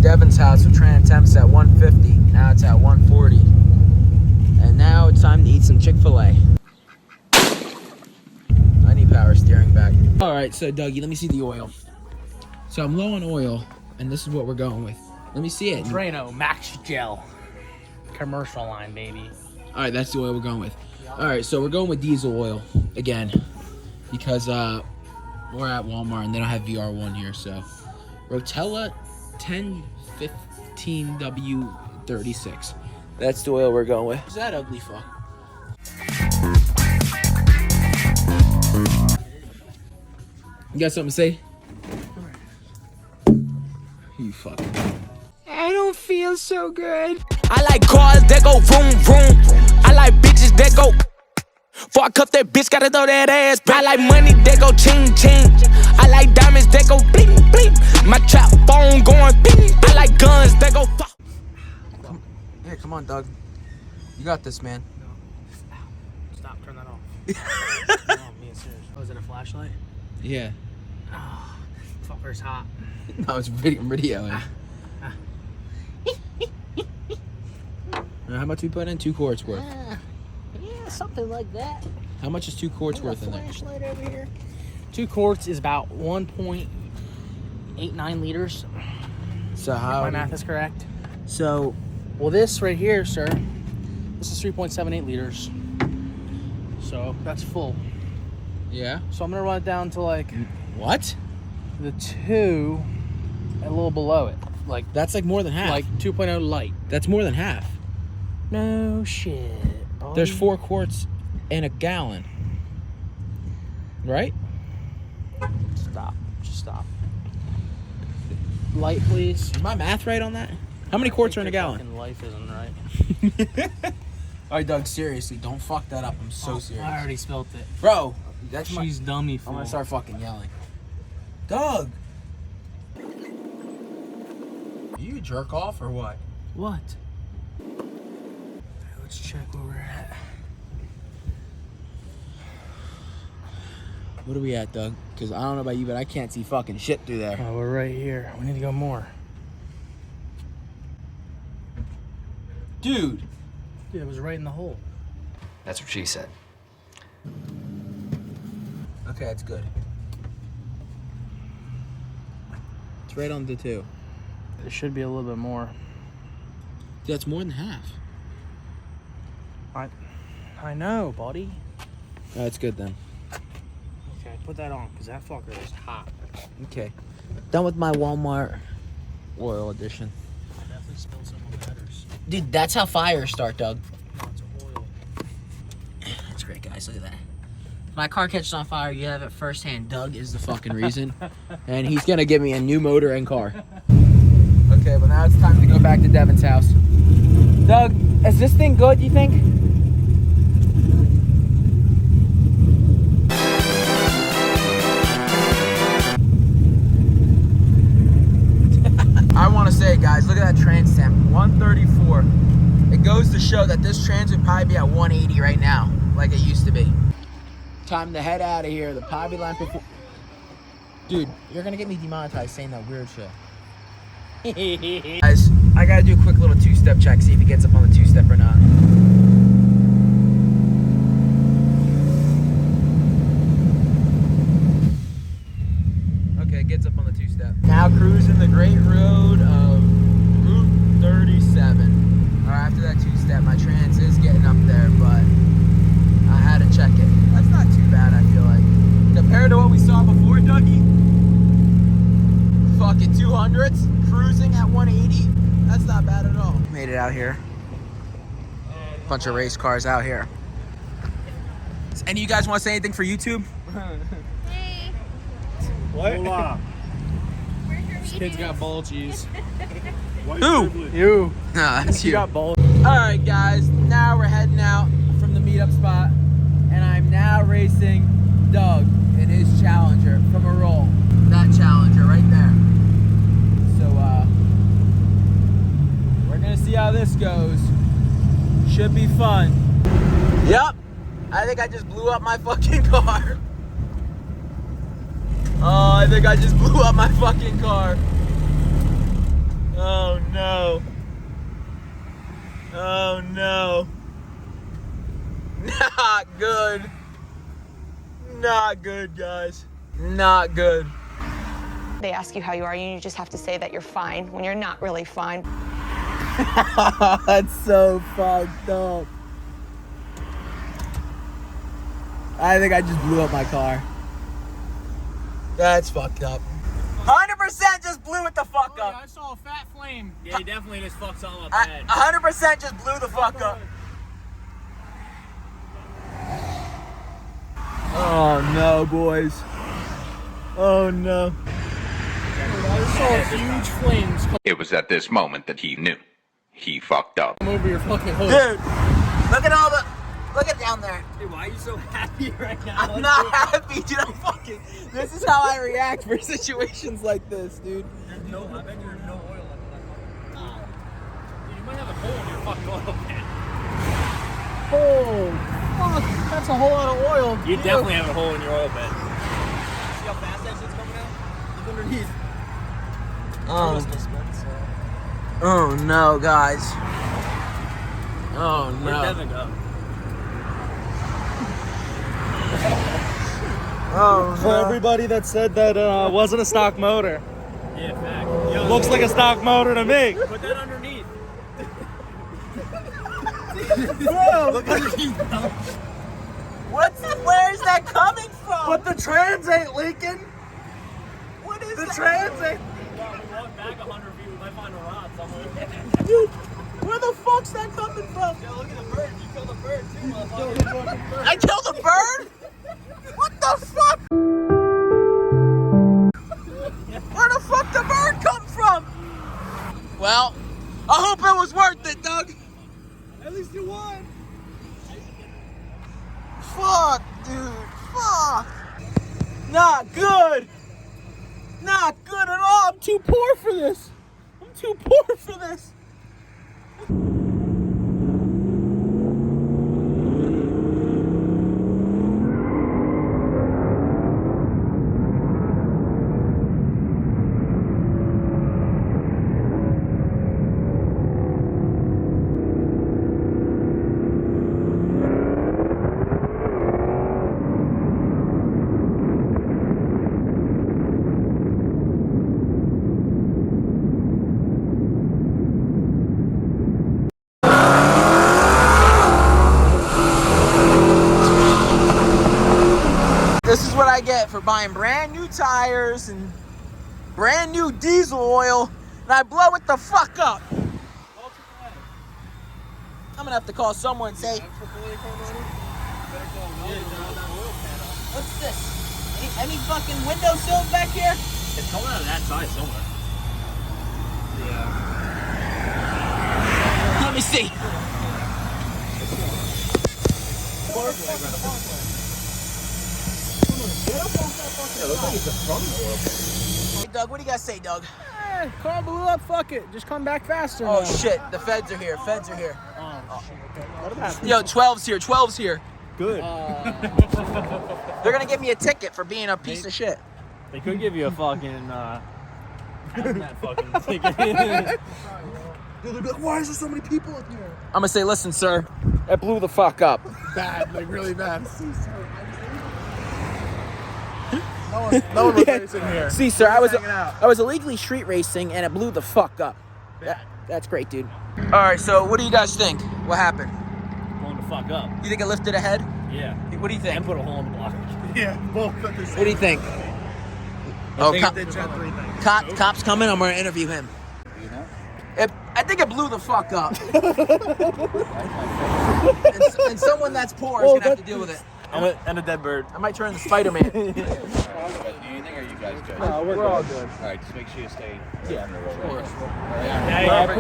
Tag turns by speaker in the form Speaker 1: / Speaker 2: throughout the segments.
Speaker 1: Devin's house with Tran temps at 150. Now it's at 140. And now it's time to eat some Chick-fil-A. I need power steering back. All right, so Dougie, let me see the oil. So I'm low on oil, and this is what we're going with. Let me see it.
Speaker 2: Drano Max Gel. Commercial line, baby.
Speaker 1: All right, that's the oil we're going with. All right, so we're going with diesel oil again because we're at Walmart and they don't have VR1 here. So Rotella 1015W36. That's the oil we're going with. Who's that ugly fuck? You got something to say? You fuck. I don't feel so good.
Speaker 3: I like cars that go vroom vroom. I like bitches that go. Before I cuff that bitch, gotta throw that ass back. I like money that go ching ching. I like diamonds that go bling bling. My trap phone going bing. I like guns that go.
Speaker 1: Hey, come on, Doug. You got this, man.
Speaker 2: No. Stop. Turn that off. No, me and serious. Oh, is it a flashlight?
Speaker 1: Yeah.
Speaker 2: Oh, fucker's hot.
Speaker 1: No, it's videoing. How much we put in? 2 quarts worth.
Speaker 2: Yeah, something like that.
Speaker 1: How much is 2 quarts worth in there?
Speaker 2: Flashlight over here. 2 quarts is about 1.89 liters.
Speaker 1: So
Speaker 2: If
Speaker 1: how?
Speaker 2: my math is correct.
Speaker 1: So,
Speaker 2: Well, this right here, sir, this is 3.78 liters. So that's full.
Speaker 1: yeah.
Speaker 2: So I'm gonna run it down to like
Speaker 1: What?
Speaker 2: the 2, a little below it, like
Speaker 1: That's like more than half.
Speaker 2: 2.0 light.
Speaker 1: That's more than half.
Speaker 2: No shit. Buddy.
Speaker 1: There's 4 quarts in a gallon. Right?
Speaker 2: Stop. Just stop. Light, please.
Speaker 1: Is my math right on that? How many quarts are in a gallon?
Speaker 2: Fucking life isn't right.
Speaker 1: All right, Doug, seriously, don't fuck that up. I'm so serious.
Speaker 2: I already spelt it.
Speaker 1: Bro, that's
Speaker 2: She's dummy
Speaker 1: I'm
Speaker 2: fool.
Speaker 1: gonna start fucking yelling. Doug! You jerk off or what?
Speaker 2: What? Let's check where we're at.
Speaker 1: What are we at, Doug? Because I don't know about you, but I can't see fucking shit through there.
Speaker 2: Oh, we're right here. We need to go more.
Speaker 1: Dude!
Speaker 2: Dude, it was right in the hole.
Speaker 4: That's what she said.
Speaker 1: Okay, that's good. It's right on the 2.
Speaker 2: It should be a little bit more.
Speaker 1: Dude, that's more than half.
Speaker 2: I know, buddy.
Speaker 1: That's good then.
Speaker 2: Okay, put that on, because that fucker is hot.
Speaker 1: Okay. Done with my Walmart oil edition.
Speaker 2: I definitely spilled some on the headers.
Speaker 1: Dude, that's how fires start, Doug.
Speaker 2: No, it's oil.
Speaker 1: That's great, guys. Look at that. If my car catches on fire, you have it firsthand. Doug is the fucking reason. And he's going to give me a new motor and car. Okay, well now it's time to go back to Devin's house. Doug, is this thing good, you think? I want to say, guys, look at that trans temp, 134. It goes to show that this trans would probably be at 180 right now, like it used to be. Time to head out of here. The poverty line before. Dude, you're gonna get me demonetized saying that weird shit. Guys, I gotta do a quick little 2-step check, see if he gets up on the 2-step or not. Okay, gets up on the 2-step. Now cruising the great road of Route 37. Alright, after that 2-step, my trans is getting up there, but I had to check it. That's not too bad, I feel like. Compared to what we saw before, Dougie, fucking 200s, cruising at 180, that's not bad at all. Made it out here. Bunch of race cars out here. Any of you guys want to say anything for YouTube?
Speaker 5: Hey.
Speaker 2: What?
Speaker 5: Where's your
Speaker 2: This kid's got ball cheese.
Speaker 1: Who?
Speaker 2: You.
Speaker 1: Nah, that's you.
Speaker 2: got ball.
Speaker 1: Alright guys, now we're heading out from the meetup spot, and I'm now racing Doug in his Challenger from a roll. That Challenger right there. So we're gonna see how this goes. Should be fun. Yep, I think I just blew up my fucking car. Oh, I think I just blew up my fucking car. Oh good. Not good, guys. Not good.
Speaker 6: They ask you how you are, and you just have to say that you're fine when you're not really fine.
Speaker 1: That's so fucked up. I think I just blew up my car. That's fucked up. 100% just blew it the fuck up.
Speaker 2: I saw a fat flame.
Speaker 7: Yeah, he definitely just fucked something up bad.
Speaker 1: 100% just blew the fuck up. Oh no, boys. Oh no.
Speaker 2: I saw huge flames
Speaker 8: It was at this moment that he knew. He fucked up.
Speaker 2: come over your fucking hood.
Speaker 1: Dude, look at all the. Look at down there.
Speaker 7: Dude, why are you so happy right now?
Speaker 1: I'm not happy, dude. I'm fucking. This is how I react for situations like this, dude.
Speaker 7: There's no, I bet there's no oil left in that car. Dude, you might have a hole in your fucking oil pan.
Speaker 2: Oh, fuck. That's a whole lot of oil.
Speaker 7: You definitely have a hole in your oil pan. See how fast that shit's coming out? Look underneath.
Speaker 1: Oh no, guys. Oh
Speaker 7: Where'd
Speaker 1: no.
Speaker 7: Devin go?
Speaker 1: Oh
Speaker 9: For everybody that said that wasn't a stock motor.
Speaker 7: Yeah, fact. Yo,
Speaker 9: Looks like a stock motor to me.
Speaker 7: put that underneath.
Speaker 9: Look underneath.
Speaker 1: Where's that coming from?
Speaker 9: But the trans ain't leaking.
Speaker 1: What is
Speaker 9: The
Speaker 1: that?
Speaker 9: trans ain't.
Speaker 7: We walk back 100 feet, we might find a rod somewhere.
Speaker 1: Dude, where the fuck's that coming from?
Speaker 7: Yo, look at the bird. You killed a bird too, motherfucker.
Speaker 1: I killed a bird? What the fuck? Where the fuck the bird come from? Well, I hope it was worth it, Doug.
Speaker 9: At least you won.
Speaker 1: Fuck, dude. Fuck. Not good. Not good at all. I'm too poor for this. I'm too poor for this. This is what I get for buying brand new tires and brand new diesel oil, and I blow it the fuck up. I'm gonna have to call someone and say, what's this? Any fucking windowsills back here?
Speaker 7: It's coming out of that side somewhere.
Speaker 1: Let me see. Hey, Doug, what do you guys say, Doug?
Speaker 2: Car blew up, fuck it. Just come back faster.
Speaker 1: Oh
Speaker 2: now.
Speaker 1: shit, the feds are here. Feds are here.
Speaker 2: Oh, shit. Okay. What happened?
Speaker 1: Yo, 12's here. 12's here.
Speaker 9: Good.
Speaker 1: They're gonna give me a ticket for being a piece of shit.
Speaker 7: They could give you a fucking, hazmat fucking ticket.
Speaker 9: They'll be like, why is there so many people in here?
Speaker 1: I'm gonna say, listen, sir, it blew the fuck up.
Speaker 9: Bad, like really bad. No one was racing here.
Speaker 1: See, sir, I
Speaker 9: hanging out.
Speaker 1: was illegally street racing and it blew the fuck up. That's great, dude. All right, so what do you guys think? What happened?
Speaker 7: Blowing the fuck up.
Speaker 1: You think it lifted ahead?
Speaker 7: Yeah.
Speaker 1: What do you think?
Speaker 7: And put a hole in the block.
Speaker 9: Yeah, both at the
Speaker 1: What
Speaker 9: same
Speaker 1: do you think?
Speaker 9: Oh,
Speaker 1: Oh,
Speaker 9: they did three things.
Speaker 1: cop's coming. I'm gonna interview him. I think it blew the fuck up. and someone that's poor is gonna have to deal with it.
Speaker 7: And a dead bird.
Speaker 1: I might turn into Spider-Man.
Speaker 8: Anything, or you guys good?
Speaker 9: No, we're all good.
Speaker 8: All right, just make sure you stay.
Speaker 7: Yeah,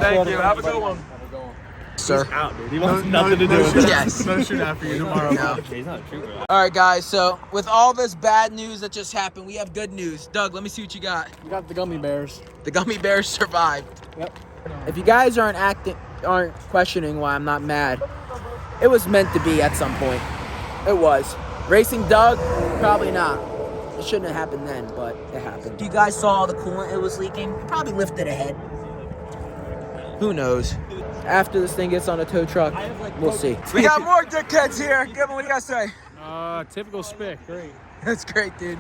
Speaker 9: Thank you. Have a good one.
Speaker 1: Sir.
Speaker 7: out, dude. He wants nothing to do with it.
Speaker 1: Yes.
Speaker 9: No shoot after you tomorrow.
Speaker 1: No.
Speaker 7: He's not a trooper.
Speaker 1: All right, guys. So with all this bad news that just happened, we have good news. Doug, let me see what you got.
Speaker 2: We got the gummy bears.
Speaker 1: The gummy bears survived.
Speaker 2: Yep.
Speaker 1: If you guys aren't questioning why I'm not mad, it was meant to be at some point. It was. Racing Doug, probably not. It shouldn't have happened then, but it happened. You guys saw the coolant it was leaking? It probably lifted ahead. Who knows? after this thing gets on a tow truck, we'll see. We got more dickheads here. Gibbon, what do you guys say?
Speaker 7: Typical spick. Great.
Speaker 1: That's great, dude.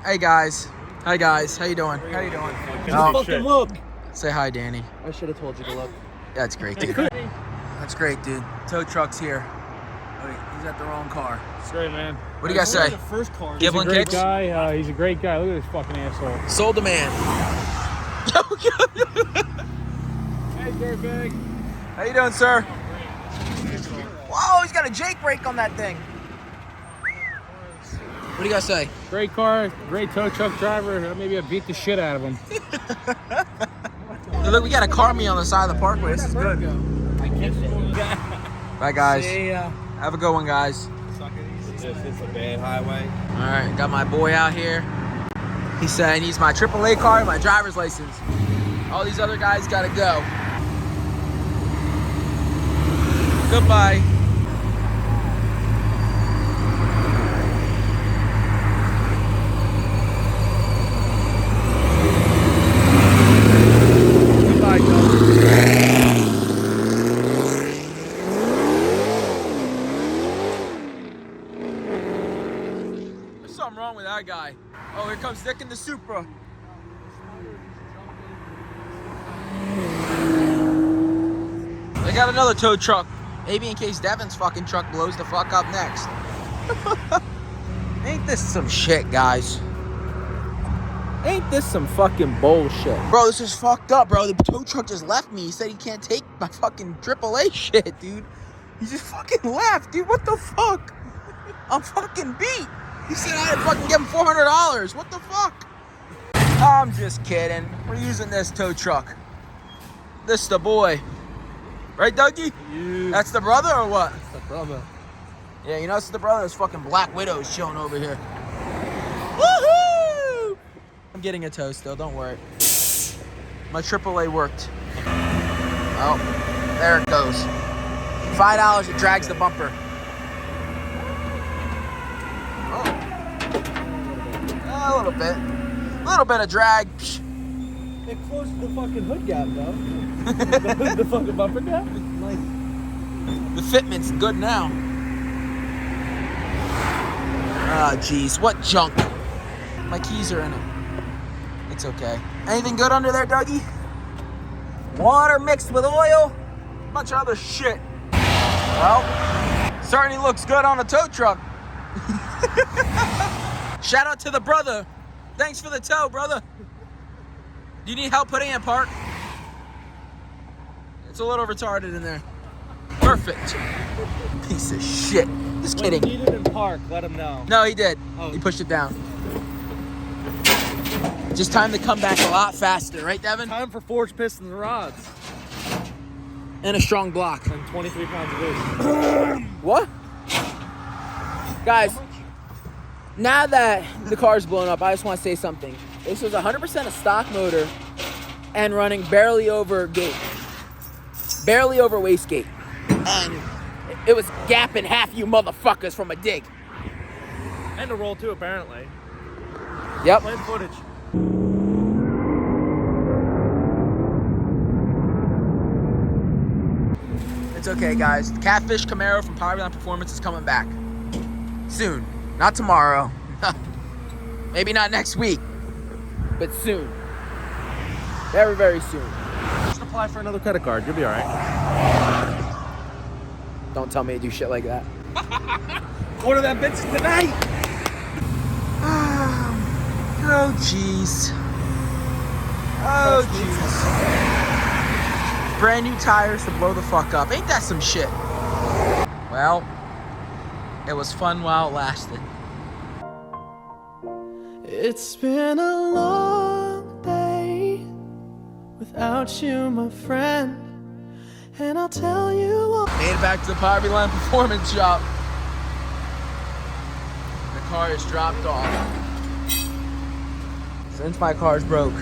Speaker 1: Hey guys. Hi guys. How you doing? How you doing?
Speaker 7: Fucking look.
Speaker 1: Say hi, Danny.
Speaker 2: I should have told you to look.
Speaker 1: That's great, dude. That's great, dude. Tow truck's here. Oh, he's at the wrong car.
Speaker 7: It's great, man.
Speaker 1: What do you guys say?
Speaker 7: The first car.
Speaker 1: Give
Speaker 7: He's a
Speaker 1: one
Speaker 7: great
Speaker 1: kicks?
Speaker 7: guy. He's a great guy. Look at this fucking asshole.
Speaker 1: Sold the man.
Speaker 7: Hey, dirtbag.
Speaker 1: How you doing, sir? Whoa, he's got a Jake brake on that thing. What do you guys say?
Speaker 7: Great car. Great tow truck driver. Maybe I beat the shit out of him.
Speaker 1: Hey, look, we got a car meet on the side of the parkway. This is good. Bye, guys.
Speaker 2: See ya.
Speaker 1: Have a good one, guys.
Speaker 9: It's a bad highway.
Speaker 1: All right, got my boy out here. He said he needs my AAA card, my driver's license. All these other guys gotta go. Goodbye.
Speaker 7: Goodbye, Joe.
Speaker 1: There's something wrong with that guy. Oh, here comes Dick in the Supra. They got another tow truck. Maybe in case Devin's fucking truck blows the fuck up next. Ain't this some shit, guys? Ain't this some fucking bullshit? Bro, this is fucked up, bro. The tow truck just left me. He said he can't take my fucking AAA shit, dude. He just fucking left, dude. What the fuck? I'm fucking beat. He said I had to fucking give him $400. What the fuck? I'm just kidding. We're using this tow truck. This the boy. Right, Dougie?
Speaker 9: Yeah.
Speaker 1: That's the brother or what?
Speaker 9: That's the brother.
Speaker 1: Yeah, you know it's the brother. There's fucking Black Widows chilling over here. Woohoo! I'm getting a tow still, don't worry. My AAA worked. Oh, there it goes. $5, it drags the bumper. Oh. A little bit. A little bit of drag. Psh.
Speaker 2: It closed the fucking hood gap, though.
Speaker 7: The fucking bumper gap?
Speaker 2: Like,
Speaker 1: The fitment's good now. Ah, jeez, what junk. My keys are in it. It's okay. Anything good under there, Dougie? Water mixed with oil? Bunch of other shit. Well, certainly looks good on a tow truck. Shout out to the brother. Thanks for the tow, brother. Do you need help putting in park? It's a little retarded in there. Perfect. Piece of shit. Just
Speaker 2: when you
Speaker 1: kidding.
Speaker 2: need it in park, let him know.
Speaker 1: No, he did.
Speaker 2: Oh.
Speaker 1: He pushed it down. Just time to come back a lot faster, right, Devin?
Speaker 2: Time for forged pistons and rods.
Speaker 1: And a strong block.
Speaker 2: And 23 pounds of boost.
Speaker 1: What? Guys, now that the car's blown up, I just want to say something. This was 100% a stock motor and running barely over gate. Barely over wastegate. And it was gapping half you motherfuckers from a dig.
Speaker 2: And a roll, too, apparently.
Speaker 1: Yep.
Speaker 2: Plain footage.
Speaker 1: It's okay, guys. The Catfish Camaro from Powerline Performance is coming back. Soon. Not tomorrow. Maybe not next week. But soon. Very, very soon.
Speaker 2: Just apply for another credit card. You'll be all right.
Speaker 1: Don't tell me to do shit like that.
Speaker 2: Order that bitch tonight.
Speaker 1: Oh, jeez. Oh, jeez. Brand new tires to blow the fuck up. Ain't that some shit? Well, it was fun while it lasted.
Speaker 10: It's been a long day without you, my friend. And I'll tell you all.
Speaker 1: Made it back to the Powerline Performance shop. The car is dropped off. Since my car's broke,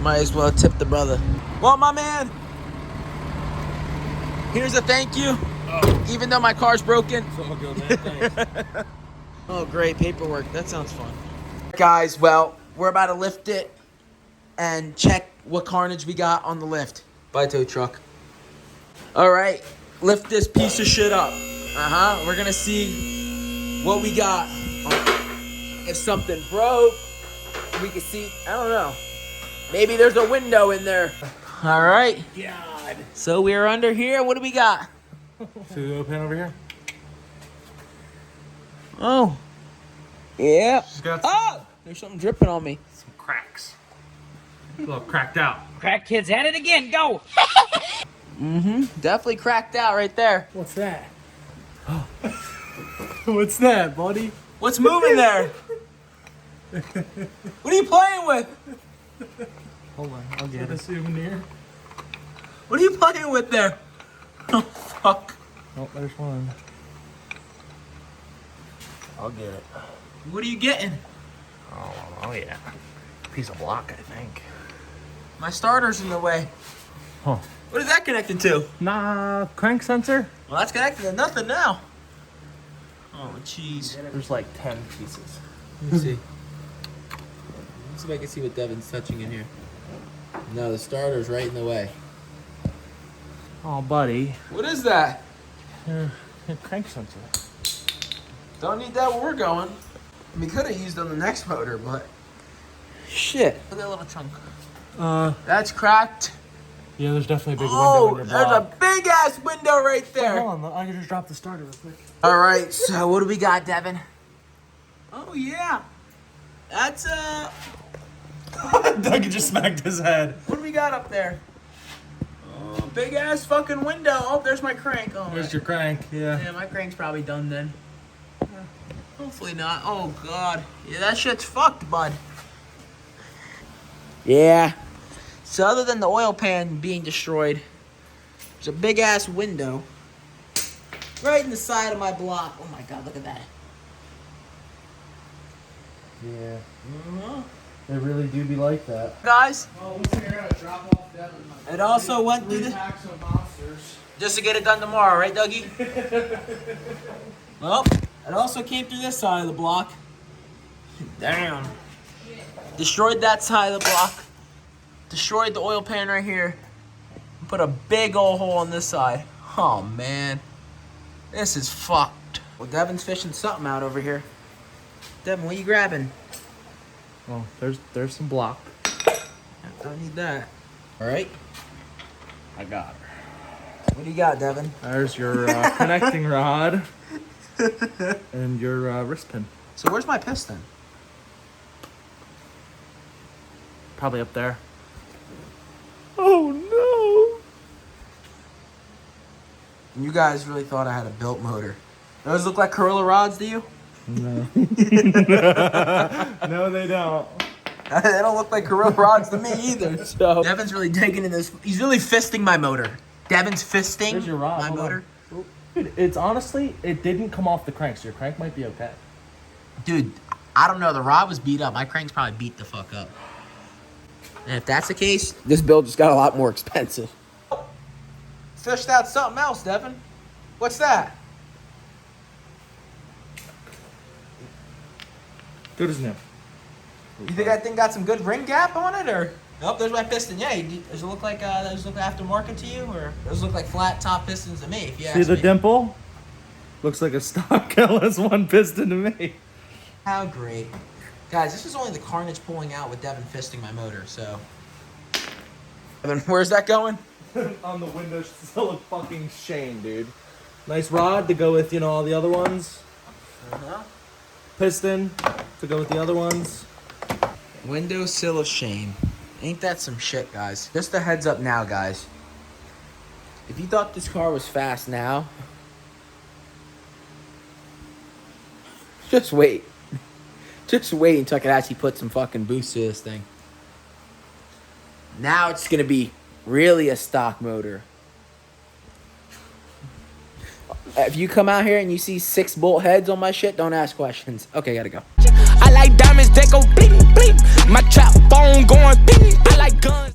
Speaker 1: might as well tip the brother. Well, my man, here's a thank you. Even though my car's broken.
Speaker 9: It's all good, man. Thanks.
Speaker 1: Oh, great paperwork. That sounds fun. Guys, well, we're about to lift it and check what carnage we got on the lift. Bye, tow truck. All right, lift this piece of shit up. We're gonna see what we got. If something broke, we can see, I don't know. Maybe there's a window in there. All right.
Speaker 2: God.
Speaker 1: So we're under here. What do we got?
Speaker 2: See the oil pan over here?
Speaker 1: Oh. Yeah.
Speaker 2: Got
Speaker 1: Oh! There's something dripping on me.
Speaker 2: some cracks. A little cracked out.
Speaker 1: Crack kids at it again. Go. Definitely cracked out right there.
Speaker 2: What's that? What's that, buddy?
Speaker 1: What's moving there? What are you playing with?
Speaker 2: Hold on, I'll get a souvenir.
Speaker 1: What are you playing with there? Oh, fuck.
Speaker 2: Oh, there's one. I'll get it.
Speaker 1: What are you getting?
Speaker 2: Oh yeah. Piece of block, I think.
Speaker 1: My starter's in the way.
Speaker 2: Huh.
Speaker 1: What is that connected to?
Speaker 2: Nah, crank sensor.
Speaker 1: Well, that's connected to nothing now. Oh, jeez.
Speaker 2: There's like 10 pieces.
Speaker 1: Let me see. Let's see if I can see what Devin's touching in here. No, the starter's right in the way.
Speaker 2: Oh, buddy.
Speaker 1: What is that?
Speaker 2: Crank sensor.
Speaker 1: Don't need that where we're going. We could have used on the next motor, but... Shit. Look at that little chunk. That's cracked.
Speaker 2: Yeah, there's definitely a big
Speaker 1: Oh,
Speaker 2: window in your
Speaker 1: there's a
Speaker 2: block.
Speaker 1: big ass window right there.
Speaker 2: Hold on, I can just drop the starter real quick.
Speaker 1: All right, so what do we got, Devin? Oh yeah, that's
Speaker 2: Doug just smacked his head.
Speaker 1: What do we got up there? Oh, big ass fucking window. Oh, there's my crank. Oh,
Speaker 2: There's your crank, yeah.
Speaker 1: yeah, my crank's probably done then. Hopefully not. Oh god, yeah, that shit's fucked, bud. Yeah. So other than the oil pan being destroyed, there's a big ass window right in the side of my block. Oh my god, look at that.
Speaker 2: Yeah. They really do be like that.
Speaker 1: Guys,
Speaker 2: Oh, let's figure out to drop off Devin.
Speaker 1: it also went through the...
Speaker 2: Packs of monsters.
Speaker 1: Just to get it done tomorrow, right, Dougie? Well, it also came through this side of the block. Damn. Destroyed that side of the block. Destroyed the oil pan right here. Put a big old hole on this side. Oh, man. This is fucked. Well, Devin's fishing something out over here. Devin, what are you grabbing?
Speaker 2: Oh, there's some block.
Speaker 1: Don't need that. All right.
Speaker 2: I got her.
Speaker 1: What do you got, Devin?
Speaker 2: There's your connecting rod and your wrist pin.
Speaker 1: So where's my piston?
Speaker 2: Probably up there. Oh no!
Speaker 1: You guys really thought I had a built motor. Those look like Corolla rods to you?
Speaker 2: No. No, they don't.
Speaker 1: They don't look like Corolla rods to me either. So Devin's really digging in this. He's really fisting my motor. Devin's fisting
Speaker 2: There's your rod.
Speaker 1: my
Speaker 2: Hold
Speaker 1: motor.
Speaker 2: on. Dude, it's honestly, it didn't come off the crank, so your crank might be okay.
Speaker 1: Dude, I don't know. The rod was beat up. My crank's probably beat the fuck up. And if that's the case, this build just got a lot more expensive. Fished out something else, Devin. What's that?
Speaker 2: Good as new.
Speaker 1: You think that thing got some good ring gap on it, or? Nope, there's my piston. Yeah, does it look like those look aftermarket to you, or those look like flat top pistons to me? If you
Speaker 2: See
Speaker 1: ask
Speaker 2: the
Speaker 1: me.
Speaker 2: dimple? Looks like a stock LS1 piston to me.
Speaker 1: How great, guys! This is only the carnage pulling out with Devin fisting my motor. So, Devin, where's that going?
Speaker 2: On the window, still a fucking shame, dude. Nice rod to go with, all the other ones. Piston to go with the other ones.
Speaker 1: Window sill of shame. Ain't that some shit, guys? Just a heads up now, guys. If you thought this car was fast now, just wait. Just wait until I can actually put some fucking boost to this thing. Now it's gonna be really a stock motor. If you come out here and you see 6 bolt heads on my shit, don't ask questions. Okay, gotta go.
Speaker 3: I like diamonds that go bling bling. My trap phone going bing. I like guns.